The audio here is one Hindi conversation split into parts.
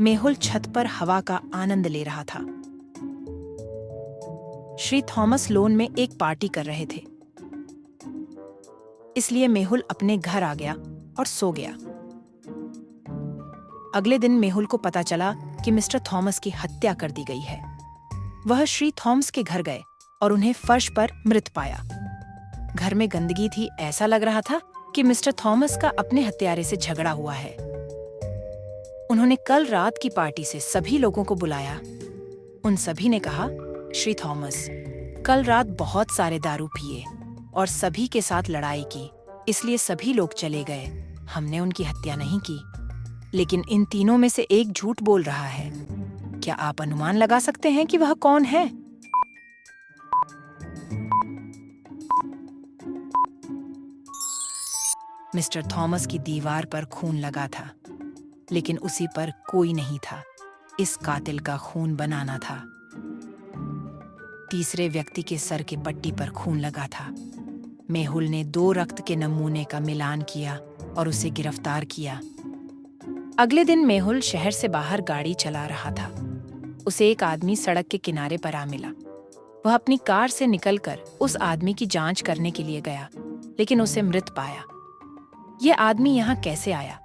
मेहुल छत पर हवा का आनंद ले रहा था। श्री थॉमस लोन में एक पार्टी कर रहे थे, इसलिए मेहुल अपने घर आ गया और सो गया। अगले दिन मेहुल को पता चला कि मिस्टर थॉमस की हत्या कर दी गई है। वह श्री थॉमस के घर गए और उन्हें फर्श पर मृत पाया। घर में गंदगी थी, ऐसा लग रहा था कि मिस्टर थॉमस का अपने हत्यारे से झगड़ा हुआ है। उन्होंने कल रात की पार्टी से सभी लोगों को बुलाया। उन सभी ने कहा, श्री थॉमस कल रात बहुत सारे दारू पिए और सभी के साथ लड़ाई की, इसलिए सभी लोग चले गए। हमने उनकी हत्या नहीं की। लेकिन इन तीनों में से एक झूठ बोल रहा है। क्या आप अनुमान लगा सकते हैं कि वह कौन है? मिस्टर थॉमस की दीवार पर खून लगा था, लेकिन उसी पर कोई नहीं था। इस कातिल का खून बनाना था। तीसरे व्यक्ति के सर के पट्टी पर खून लगा था। मेहुल ने 2 रक्त के नमूने का मिलान किया और उसे गिरफ्तार किया। अगले दिन मेहुल शहर से बाहर गाड़ी चला रहा था। उसे एक आदमी सड़क के किनारे पर आ मिला। वह अपनी कार से निकलकर उस आदमी की जांच करने के लिए गया, लेकिन उसे मृत पाया। यह आदमी यहाँ कैसे आया?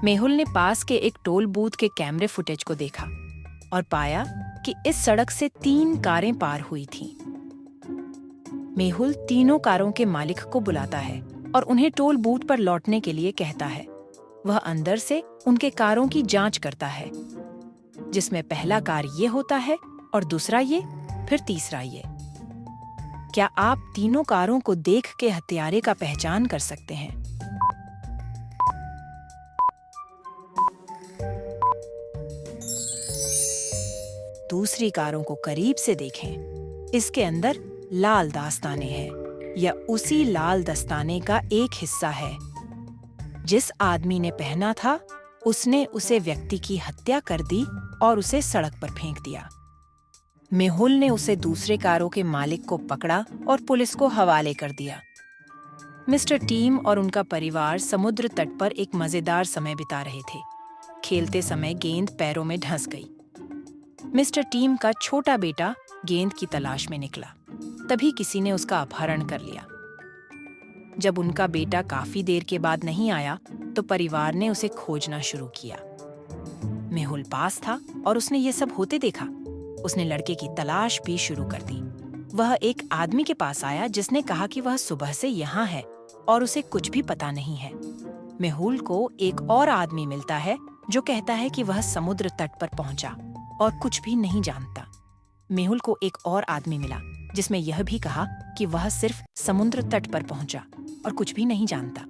मेहुल ने पास के एक टोल बूथ के कैमरे फुटेज को देखा और पाया कि इस सड़क से 3 कारें पार हुई थीं। मेहुल तीनों कारों के मालिक को बुलाता है और उन्हें टोल बूथ पर लौटने के लिए कहता है। वह अंदर से उनके कारों की जांच करता है, जिसमें पहला कार ये होता है और दूसरा ये, फिर तीसरा ये। क्या आप तीनों कारों को देख के हत्यारे का पहचान कर सकते हैं? दूसरी कारों को करीब से देखें। इसके अंदर लाल दस्ताने हैं। यह उसी लाल दस्ताने का एक हिस्सा है। जिस आदमी ने पहना था, उसने उसे व्यक्ति की हत्या कर दी और उसे सड़क पर फेंक दिया। मेहुल ने उसे दूसरे कारों के मालिक को पकड़ा और पुलिस को हवाले कर दिया। मिस्टर टीम और उनका परिवार समुद्र तट पर एक मजेदार समय बिता रहे थे। खेलते समय गेंद पैरों में धंस गई। मिस्टर टीम का छोटा बेटा गेंद की तलाश में निकला। तभी किसी ने उसका अपहरण कर लिया। जब उनका बेटा काफी देर के बाद नहीं आया, तो परिवार ने उसे खोजना शुरू किया। मेहुल पास था और उसने ये सब होते देखा। उसने लड़के की तलाश भी शुरू कर दी। वह एक आदमी के पास आया जिसने कहा कि वह सुबह से यहाँ है और उसे कुछ भी पता नहीं है। मेहुल को एक और आदमी मिलता है जो कहता है कि वह समुद्र तट पर पहुंचा और कुछ भी नहीं जानता। मेहुल को एक और आदमी मिला जिसमें यह भी कहा कि वह सिर्फ समुद्र तट पर पहुंचा और कुछ भी नहीं जानता।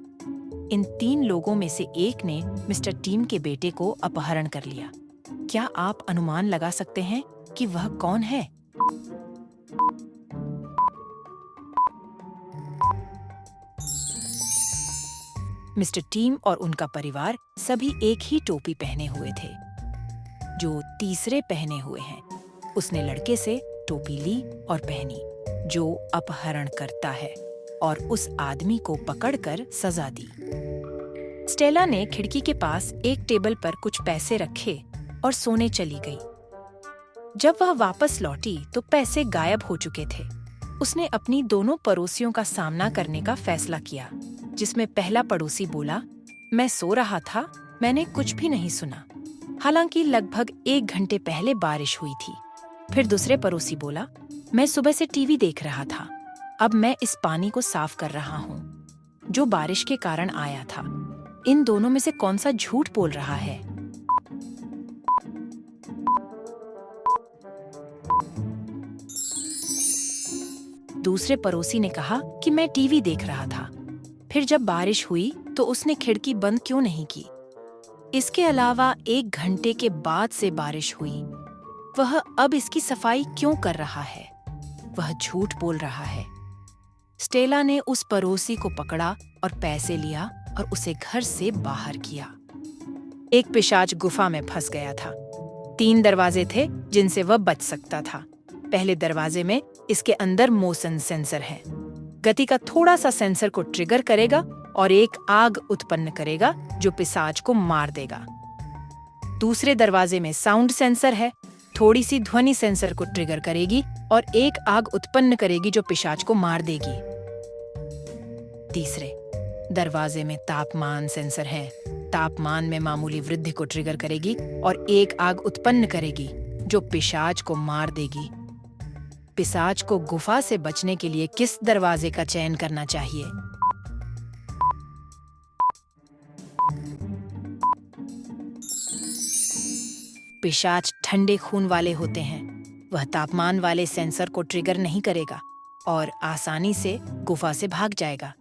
इन 3 लोगों में से एक ने मिस्टर टीम के बेटे को अपहरण कर लिया। क्या आप अनुमान लगा सकते हैं कि वह कौन है? मिस्टर टीम और उनका परिवार सभी एक ही टोपी पहने हुए थे जो तीसरे पहने हुए हैं। उसने लड़के से टोपी ली और पहनी जो अपहरण करता है, और उस आदमी को पकड़कर सजा दी। स्टेला ने खिड़की के पास एक टेबल पर कुछ पैसे रखे और सोने चली गई। जब वह वापस लौटी तो पैसे गायब हो चुके थे। उसने अपनी दोनों पड़ोसियों का सामना करने का फैसला किया, जिसमें पहला पड़ोसी बोला, मैं सो रहा था, मैंने कुछ भी नहीं सुना। हालांकि लगभग 1 घंटे पहले बारिश हुई थी। फिर दूसरे पड़ोसी बोला, मैं सुबह से टीवी देख रहा था। अब मैं इस पानी को साफ कर रहा हूँ, जो बारिश के कारण आया था। इन दोनों में से कौन सा झूठ बोल रहा है? दूसरे पड़ोसी ने कहा कि मैं टीवी देख रहा था। फिर जब बारिश हुई तो उसने खिड़की बंद क्यों नहीं की? इसके अलावा 1 घंटे के बाद से बारिश हुई। वह अब इसकी सफाई क्यों कर रहा है? वह झूठ बोल रहा है। स्टेला ने उस पड़ोसी को पकड़ा और पैसे लिया और उसे घर से बाहर किया। एक पिशाच गुफा में फंस गया था। 3 दरवाजे थे जिनसे वह बच सकता था। पहले दरवाजे में इसके अंदर मोशन सेंसर है। गति का थोड़ा सा सेंसर को ट्रिगर करेगा और एक आग उत्पन्न करेगा जो पिशाच को मार देगा। दूसरे दरवाजे में साउंड सेंसर है, थोड़ी सी ध्वनि सेंसर को ट्रिगर करेगी और एक आग उत्पन्न करेगी जो पिशाच को मार देगी। तीसरे दरवाजे में तापमान सेंसर है, तापमान में मामूली वृद्धि को ट्रिगर करेगी और एक आग उत्पन्न करेगी जो पिशाच को मार देगी। पिशाच को गुफा से बचने के लिए किस दरवाजे का चयन करना चाहिए? पिशाच ठंडे खून वाले होते हैं, वह तापमान वाले सेंसर को ट्रिगर नहीं करेगा और आसानी से गुफा से भाग जाएगा।